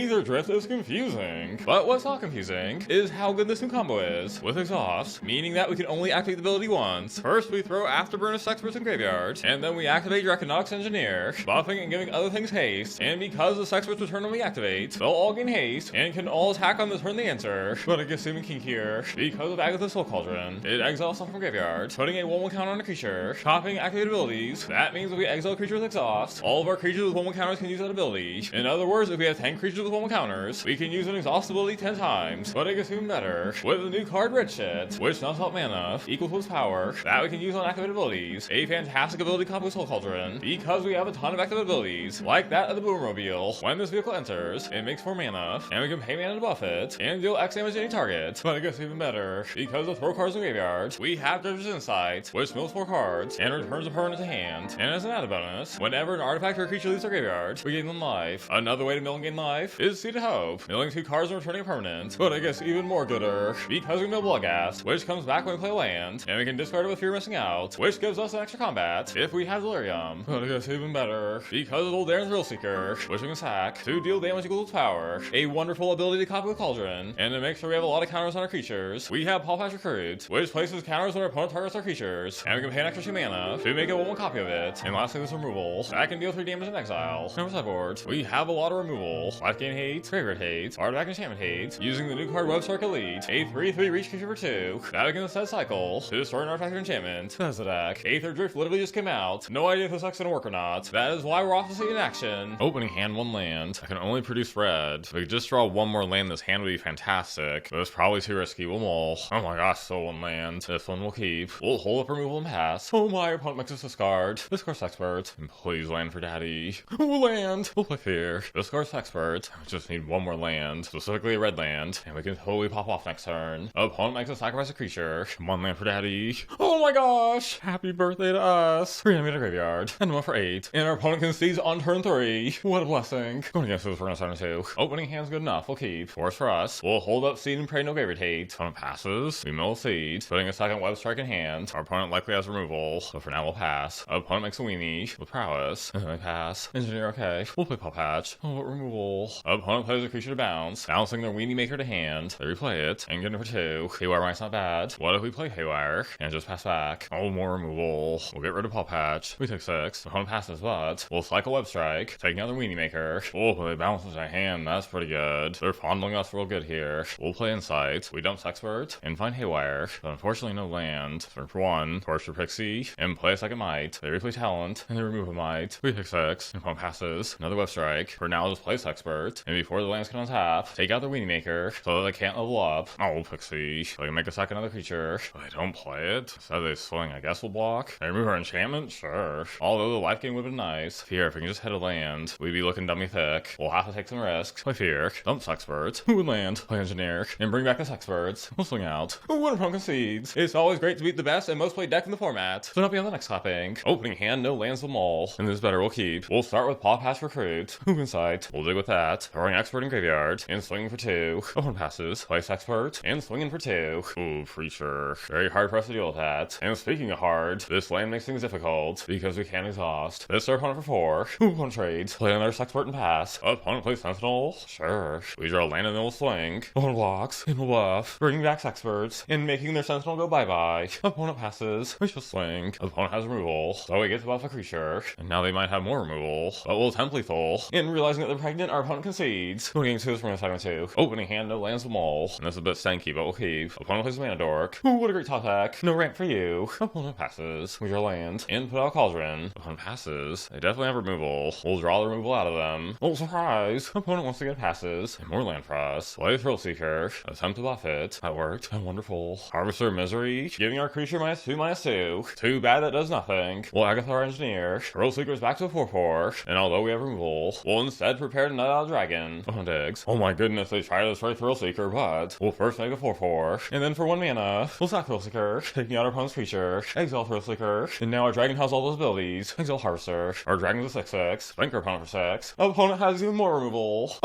Aetherdrift is confusing. But what's not confusing is how good this new combo is, with exhaust, meaning that we can only activate the ability once. First, we throw Afterburner Experts in graveyard, and then we activate Draconautics Engineer, buffing and giving other things haste, and because the Experts return when we activate, they'll all gain haste, and can all attack on the turn they enter. But it gets even kinkier, because of Agatha's Soul Cauldron. It exiles stuff from graveyard, putting a 1/1 counter on a creature, copying activated abilities. That means if we exile a creature with exhaust, all of our creatures with 1/1 counters can use that ability. In other words, if we have 10 creatures with 1/1 counters, we can use an exhaust ability 10 times. But it gets even better with the new card Redshift, which knocks out mana equal to its power that we can use on activated abilities. A fantastic ability combo with Soul Cauldron, because we have a ton of active abilities, like that of the Boommobile. When this vehicle enters, it makes 4 mana, and we can pay mana to buff it, and deal X damage to any target. But it gets even better, because of throw cards in the graveyard, we have Dredger's Insight, which mills 4 cards, and returns a permanent to hand. And as an added bonus, whenever an artifact or a creature leaves our graveyard, we gain 1 life. Another way to mill and gain life is Seed of Hope, milling 2 cards and returning a permanent. But it gets even more gooder, because we mill Bloodghast, which comes back when we play land, and we can discard it with Fear of Missing Out, which gives us an extra combat if we have Delirium. But it gets even better, because of Voldaren Thrillseeker, which we can sack to deal damage equal to its power, a wonderful ability to copy with Cauldron, and to make sure we have a lot of counters on our creatures, we have Pawpatch Recruit, which places counters when our opponent targets our creatures, and we can pay an extra 2 mana to make a 1/1 copy of it. And lastly, this removal, that can deal 3 damage in exile. On our sideboard, we have a lot of removal, life gain hate, graveyard hate, artifact enchantment hate, using the new card Webstark Elite, a 3/3 reach creature for 2, that we can instead cycle to destroy an artifact or enchantment. That's the deck. Aetherdrift literally just came out. No idea if this deck's gonna work or not. That is why we're off to see it in action. Opening hand 1 land. I can only produce red. If we could just draw 1 more land, this hand would be fantastic. But it's probably too risky. We'll mull. Oh my gosh, still 1 land. This one we'll keep. We'll hold up removal and pass. Oh my, opponent makes us discard. Discard Expert. And please land for daddy. We'll land. We'll play Fear. Discard Expert. We just need 1 more land. Specifically a red land. And we can totally pop off next turn. Opponent makes us sacrifice a creature. 1 land for daddy. Oh my gosh. Happy birthday to us. ReAnimator graveyard. And 1 for 8. And our opponent concedes on turn 3. What a blessing. Going against this, we're gonna start 2. Opening hand's good enough. We'll keep. Force for us. We'll hold up Seed and pray no graveyard hate. Opponent passes. We mill Seed, putting a second Web Strike in hand. Our opponent likely has removal, so for now we'll pass. Opponent makes a weenie with prowess, and then we pass. Engineer, okay. We'll play Pawpatch. Oh, removal. Opponent plays a creature to bounce, bouncing their weenie maker to hand. They replay it, and get it for 2. Haywire Might's not bad. What if we play Haywire, and just pass back? Oh, more removal. We'll get rid of Pawpatch. We take 6. Opponent passes, but we'll cycle Web Strike, taking out their weenie maker. Oh, they bounce into their hand. That's pretty good. They're fondling us real good here. We'll play Insight. We dump Expert, and find Haywire, but unfortunately no land. Turn for 1, torture Pixie, and play a second Might. They replay Talent, and they remove a Might. We pick 6, and opponent passes. Another Web Strike. For now, just place Expert, and before the lands can untap, take out their weenie maker, so that they can't level up. Oh, Pixie. They can make a second other creature, but they don't play it. So they swing, I guess we'll block. They remove our enchantment? Sure. Although the life gain would have been nice. Here, if we can just hit a land, we'd be looking dummy thick. We'll have to take some risks. Play Fear, dump Expert, who would land, play Engineer, and bring back this Expert. We'll swing out. When opponent concedes. It's always great to beat the best and most played deck in the format. So not be on the next clapping. Opening hand, no lands will mull. And this is better, we'll keep. We'll start with Pawpatch Recruit. Move Insight. We'll dig with that. Throwing Expert in graveyard, and swinging for 2. Opponent passes. Place Expert, and swinging for 2. Ooh, creature. Very hard for us to deal with that. And speaking of hard, this land makes things difficult, because we can't exhaust. This is our opponent for 4. Ooh, one trade. Play another Expert and pass. Opponent plays Sentinel. Sure. We draw land and then we'll swing. Opponent blocks, and we'll buff. Bringing back Experts, and making their Sentinel go bye-bye. Opponent passes. We shall swing. Opponent has removal, so we get to buff a creature. And now they might have more removal, but we'll tempt lethal. And realizing that they're pregnant, our opponent concedes. Going into this, we're gonna second 2. Opening hand, no lands will mull. And this is a bit stanky, but we'll keep. Opponent plays Mana Dork. Ooh, what a great top deck. No ramp for you. Opponent passes. We draw land, and put out Cauldron. Opponent passes. They definitely have removal. We'll draw the removal out of them. Oh, surprise. Opponent once again passes. And more land for us. Play Thrillseeker. Attempt to buff it. That worked. Wonderful. Harvester Misery, giving our creature -2/-2. Too bad that does nothing. We'll Agatha our Engineer. Thrillseeker's back to a 4/4. And although we have removal, we'll instead prepare to nut out a dragon. Opponent digs. Oh my goodness, they try to destroy Thrillseeker, but we'll first make a 4/4. And then for 1 mana, we'll sack Thrillseeker, taking out our opponent's creature. Exile Thrillseeker. And now our dragon has all those abilities. Exile Harvester. Our dragon's a 6/6. Flank our opponent for 6. Opponent has even more removal.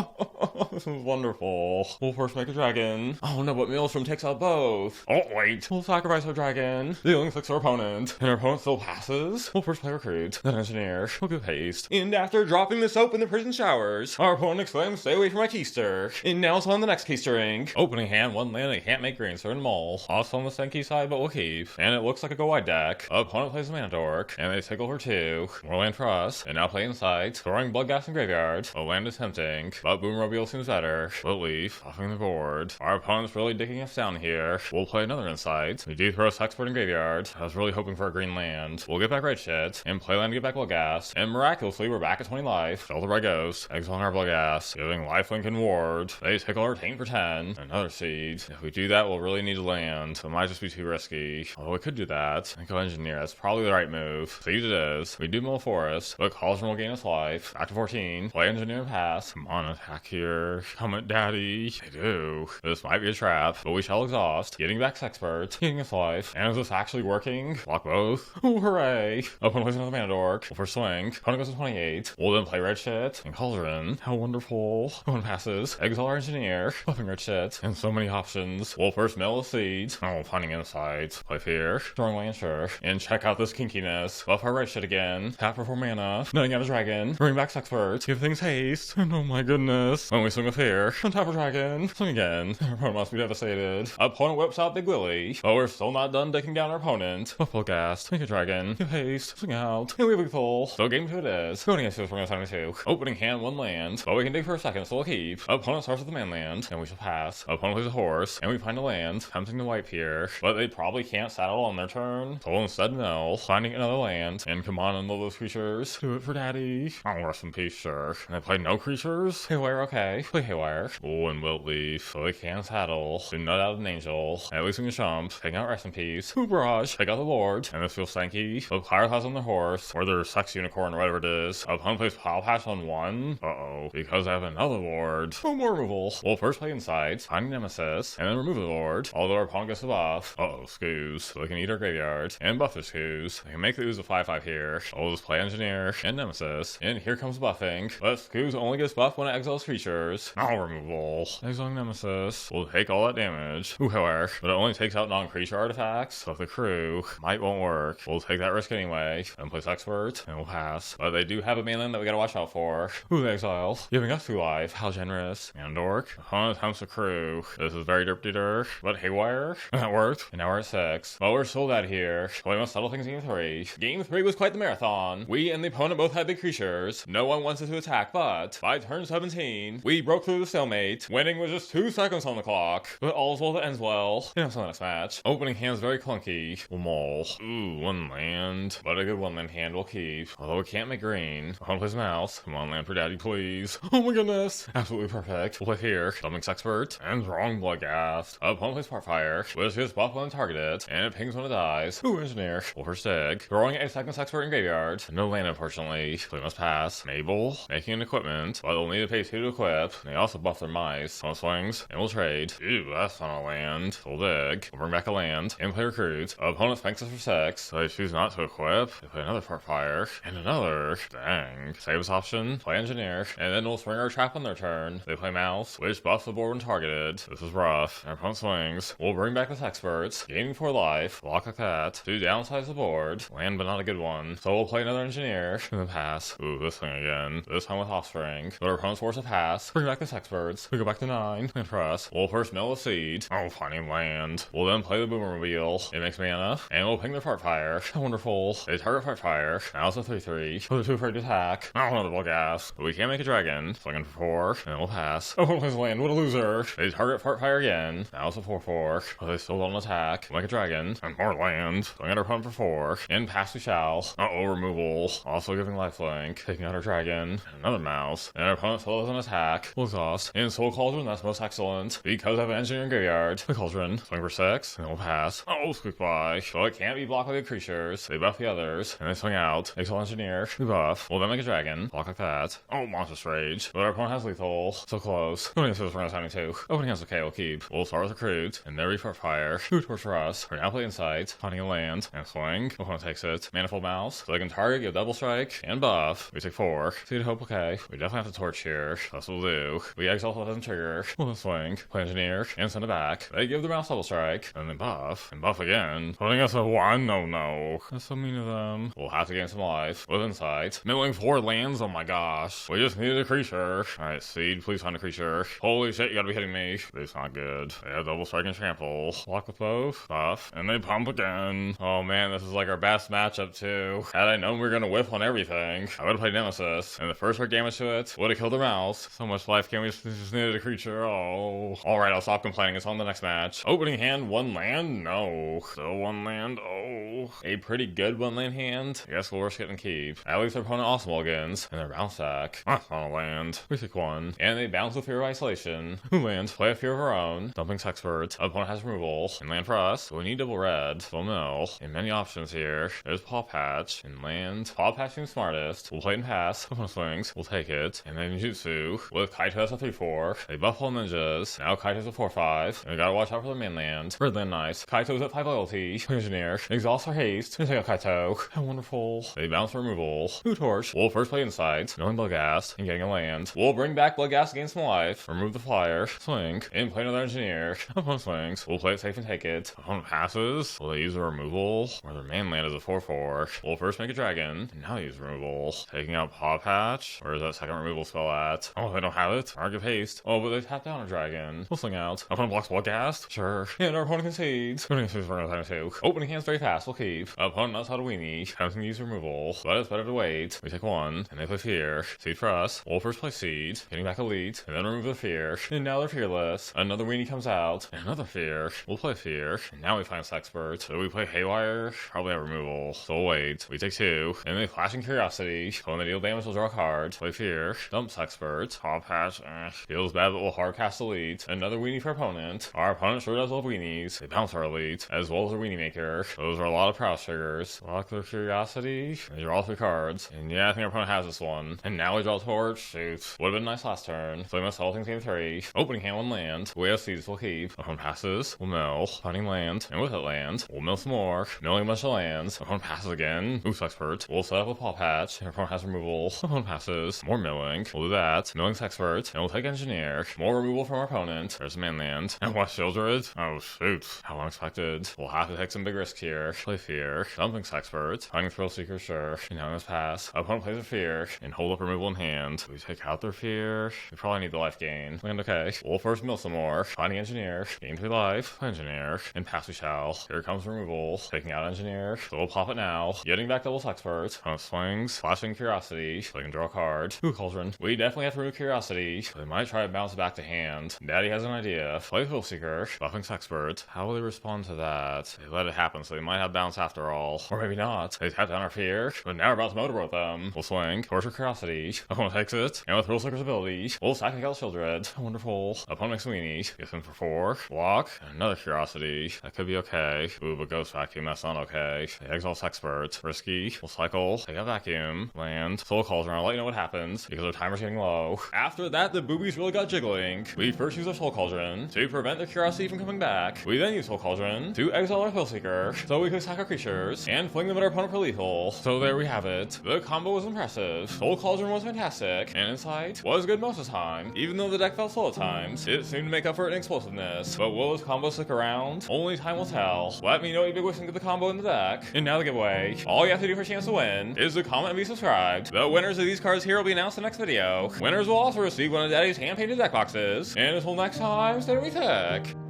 This is wonderful. We'll first make a dragon. Oh no, but Maelstrom takes out both. Oh wait, we'll sacrifice our dragon, dealing 6 to our opponent, and our opponent still passes. We'll first play Recruit, then Engineer. We'll give haste. And after dropping the soap in the prison showers, our opponent exclaims, "Stay away from my keister." And now it's on the next keystering. Opening hand, 1 land, and can't make green, so mole. Also on the Senki side, but we'll keep. And it looks like a go wide deck. Opponent plays a mana dork, and they tickle for 2. More land for us, and now play inside, throwing Bloodghast in graveyard. A land is tempting, but Boommobile seems better. We'll leave, buffing the board. Our opponent's really digging us down here. We'll play another insight. We do throw a Expert in graveyard. I was really hoping for a green land. We'll get back Redshift, and play land to get back Bloodghast. And miraculously, we're back at 20 life. Filter by Ghost, exiling our Bloodghast, giving lifelink and ward. They tickle our taint for 10. Another seed. If we do that, we'll really need to land. It might just be too risky. Although we could do that. And go Engineer. That's probably the right move. Seed it is. We do Mill Forest, but Cauldron will gain us life. Back to 14. Play Engineer and pass. Come on, attack here. Come at daddy. They do. This might be a trap, but we shall exhaust. Getting back Expert. Getting us life. And is this actually working? Block both. Oh, hooray. Opponent plays another mana dork. We'll first swing. Opponent goes to 28. We'll then play Redshift and Cauldron. How wonderful. Opponent passes. Exile our Engineer. Buffing Redshift. And so many options. We'll first mill a seed. Oh, finding insights. Play Fear. Throwing Lancer. And check out this kinkiness. Buff our Redshift again. Tap for 4 mana. Nutting out a dragon. Bring back Expert. Give things haste. And oh my goodness. When we swing with Fear. And tap for dragon. Swing again. Our opponent must be devastated. Opponent whips out Big Willy. But we're still not done taking down our opponent. Buffalo Gas. Make a dragon. Give haste. Swing out. And we have lethal. So game 2 it is. Going against us for 72. Opening hand, 1 land. But we can dig for a second, so we'll keep. Opponent starts with the man land. And we shall pass. Opponent plays a horse. And we find a land. Tempting to wipe here. But they probably can't saddle on their turn. So we'll instead mill. Finding another land. And come on, unload those creatures. Do it for daddy. I'll rest in peace, sure. And I play no creatures. Haywire, okay. Play Haywire. Oh, and Wilt Leaf. So they can saddle. Do nut out an angel. At least we can jump. Take out rest in peace. Ooh, barrage. Take out the lord. And this feels stanky. So Pyre has on their horse. Or their sex unicorn, or whatever it is. Opponent plays Pawpatch on 1. Uh-oh. Because I have another lord. Oh, more removal. We'll first play inside. Finding Nemesis. And then remove the lord. Although our opponent gets the buff. Uh-oh, Scoos. So they can eat our graveyard. And buff the Scoos. They can make the ooze a 5/5 here. I'll just play Engineer and Nemesis. And here comes buffing. But Scoos only gets buffed when it exiles creatures. Oh, removal. Exiling Nemesis. We'll take all that damage. Ooh, however. But it only takes out non-creature artifacts. So if the crew won't work, we'll take that risk anyway. And place Expert. And we'll pass. But they do have a mainland that we gotta watch out for. Ooh, the exile. Giving us 2 life. How generous. And dork. Opponent attempts to crew. This is very derp-de-derp. But Haywire. That worked. And now we're at 6. But we're sold out here. So we must settle things in game 3. Game 3 was quite the marathon. We and the opponent both had big creatures. No one wanted to attack, but by turn 17, we broke through the stalemate, winning with just 2 seconds on the clock. But all's well that ends well. You know, so next match. Opening hand's very clunky. We'll maul. Ooh, 1 land. But a good 1 land hand we'll keep. Although we can't make green. Opponent plays mouse. Come on, land for daddy, please. Oh my goodness. Absolutely perfect. We'll play here. Dumping Expert. And wrong Bloodghast. Opponent plays Partfire, which gets buff when targeted. And it pings when it dies. Ooh, Engineer. We'll first dig. Throwing a second Expert in graveyard. No land, unfortunately. So we must pass. Mabel. Making an equipment. But they'll need to pay 2 to equip. And they also buff their mice. One swings. And we'll trade. Ooh, that's not a land. We'll dig. We'll bring back a land. And play Recruit. Opponent spanks us for 6. So they choose not to equip. They play another Partfire. And another. Dang. Save us option. Play Engineer. And then we'll swing our trap on their turn. They play Mouse, which buffs the board when targeted. This is rough. Our opponent swings. We'll bring back this Experts. Gaining 4 life. Block like that. To downsize the board. Land, but not a good one. So we'll play another Engineer. And then pass. Ooh, this thing again. This time with Offspring. But our opponent's force a pass. Bring back this Experts. We go back to 9. And press. We'll first mill a seed. Oh, finding land. We'll then play the Boommobile. It makes mana. And we'll ping their Partfire. How wonderful. They target Partfire. Now it's a 3/3. But they're too afraid to attack. Oh, another Bloodghast. But we can't make a dragon. Swinging for 4. And we'll pass. Oh, plays land. What a loser. They target Partfire again. Now it's a 4/4. But they still don't attack. We'll make a dragon. And more land. Swing at our opponent for 4. And pass we shall. Uh-oh, removal. Also giving lifelink. Taking out our dragon. And another mouse. And our opponent still doesn't attack. We'll exhaust. And Soul Cauldron, that's most excellent. Because I have an Engineer in graveyard. The Cauldron. Swing for 6. And we'll pass. Oh, squeak by. So it can't be blocked by the creatures. They buff the others. And they swing out. Exile Engineer. We buff. We'll then make a dragon. Block like that. Oh, Monstrous Rage. But our opponent has lethal. So close. Opening hands for 72. Opening hands okay, we'll keep. We'll start with Recruit. And there we Partfire. Who torture us. We're now play Insight. Finding a land. And swing. Opponent takes it. Manifold Mouse. So they can target, get double strike. And buff. We take 4. Seed Hope, okay. We definitely have to torch here. That's what we'll do? We exile so it doesn't trigger. We'll swing, play engineer, and send it back. They give the mouse double strike, and then buff, and buff again, putting us at 1. No. That's so mean of them. We'll have to gain some life with insight. Milling 4 lands, oh my gosh. We just needed a creature. Alright, seed, please find a creature. Holy shit, you gotta be hitting me. It's not good. They have double strike and trample. Block with both, buff, and they pump again. Oh man, this is like our best matchup too. Had I known we were gonna whiff on everything, I would've played Nemesis, and the first strike damage to it would've killed the mouse. So much life gain, we just needed a creature. Oh. Alright, I'll stop complaining. It's on the next match. Opening hand, 1 land? No. Still 1 land? Oh. A pretty good 1 land hand. I guess we'll risk it and keep. At least their opponent also mulligans. And their bounce stack. Not a land. We take 1. And they bounce with Fear of Isolation. Who lands? Play a Fear of our own. Dumping's Expert. Opponent has removal. And land for us. So we need double red. Full mill. And many options here. There's Pawpatch. And land. Pawpatch being smartest. We'll play and pass. Opponent swings. We'll take it. And then Jutsu. With Kaito's a 3-4. They buff all ninjas. Now Kaito's a 4-5. And we gotta watch out for the mainland. Red land nice. Kaito's at 5 loyalty. Engineer. Exhaust our haste. And take out Kaito. How wonderful. They bounce removal. Blue torch. We'll first play Insight. Knowing Bloodghast. And getting a land. We'll bring back Bloodghast, gain some life. Remove the flyer. Swing. And play another engineer. Opponent swings. We'll play it safe and take it. Opponent passes. Will they use a removal? Or their mainland is a 4-4. We'll first make a dragon. And now use removal. Taking out Pawpatch. Where is that second removal spell at? Oh, they don't have it. Or give haste. Oh, but they tap down a dragon. We'll swing out. Opponent blocks Bloodghast. Sure. And our opponent concedes. Opening hands very fast. We'll keep. Opponent knows how to weenie. Attempting to use removal. But it's better to wait. We take 1. And they play Fear. Seed for us. We'll first play Seed. Getting back Elite. And then remove the Fear. And now they're fearless. Another weenie comes out. And another Fear. We'll play Fear. And now we find Expert. So we play Haywire. Probably have removal. So we'll wait. We take 2. And they Flashing Curiosity. When they deal damage, we'll draw a card. Play Fear. Dumps Expert. Pawpatch. Feels bad, but we'll hard cast Elite. Another weenie for opponent. Our opponent sure does love weenies. They bounce our Elite. As well as our weenie maker. Those are a lot of prowess triggers. Lock their Curiosity. And they draw 3 cards. And yeah, I think our opponent has this one. And now we draw Torch. Shoot. Would've been nice last turn. So we must all things game 3. Opening hand 1 land. We have seeds, we'll keep. Opponent passes. We'll mill. Finding land. And with it land. We'll mill some more. Milling a bunch of lands. Opponent passes again. Oops, Expert. We'll set up a Pawpatch. And our opponent has removal. Opponent passes. More milling. We'll do that. Milling's Expert. And we'll take Engineer. More removal from our opponent. There's a mainland. And what Shieldred? Oh shoot. How unexpected. We'll have to take some big risks here. Play Fear. Dumping's Expert. Finding Thrillseeker, sure. And now let's pass. Opponent plays a Fear. And hold up removal in hand. We take out their Fear. We probably need the life gain. Land okay. We'll first mill some more. Finding Engineer. Gain 3 life. Play Engineer. And pass we shall. Here comes removal. Taking out Engineer. So we'll pop it now. Getting back double Expert. Swings. Flashing Curiosity. So they can draw a card. Ooh, Cauldron. We definitely have to remove Curiosity. They might try to bounce it back to hand. Daddy has an idea. Play Thrillseeker. Buffing's Expert. How will they respond to that? They let it happen, so they might have bounce after all. Or maybe not. They tap down our Fear. But now we're about to motorboat them. We'll swing. Torture Curiosity. Opponent takes it. And with Thrillseeker's ability, we'll sack and Shieldred. Wonderful. Opponent makes weenie. Gets in for 4. Block. And another Curiosity. That could be okay. Ooh, but Ghost Vacuum. That's not okay. They exhaust Expert. Risky. We'll cycle. Take a Vacuum. Land. Soul Cauldron. I'll let you know what happens because our timer's getting low. After that, the boobies really got jiggling. We first use our Soul Cauldron to prevent the Curiosity from coming back. We then use Soul Cauldron to exile our Thrillseeker so we could sack our creatures and fling them at our opponent for lethal. So there we have it. The combo was impressive. Soul Cauldron was fantastic, and Insight was good most of the time. Even though the deck felt slow at times, it seemed to make up for it in explosiveness. But will this combo stick around? Only time will tell. Let me know what you big wish think of the combo in the deck. And now the giveaway. All you have to do for a chance to win is to comment and be subscribed. The winners of these cards here will be announced in the next video. Winners will also receive one of Daddy's hand-painted deck boxes. And until next time, stay with Tech.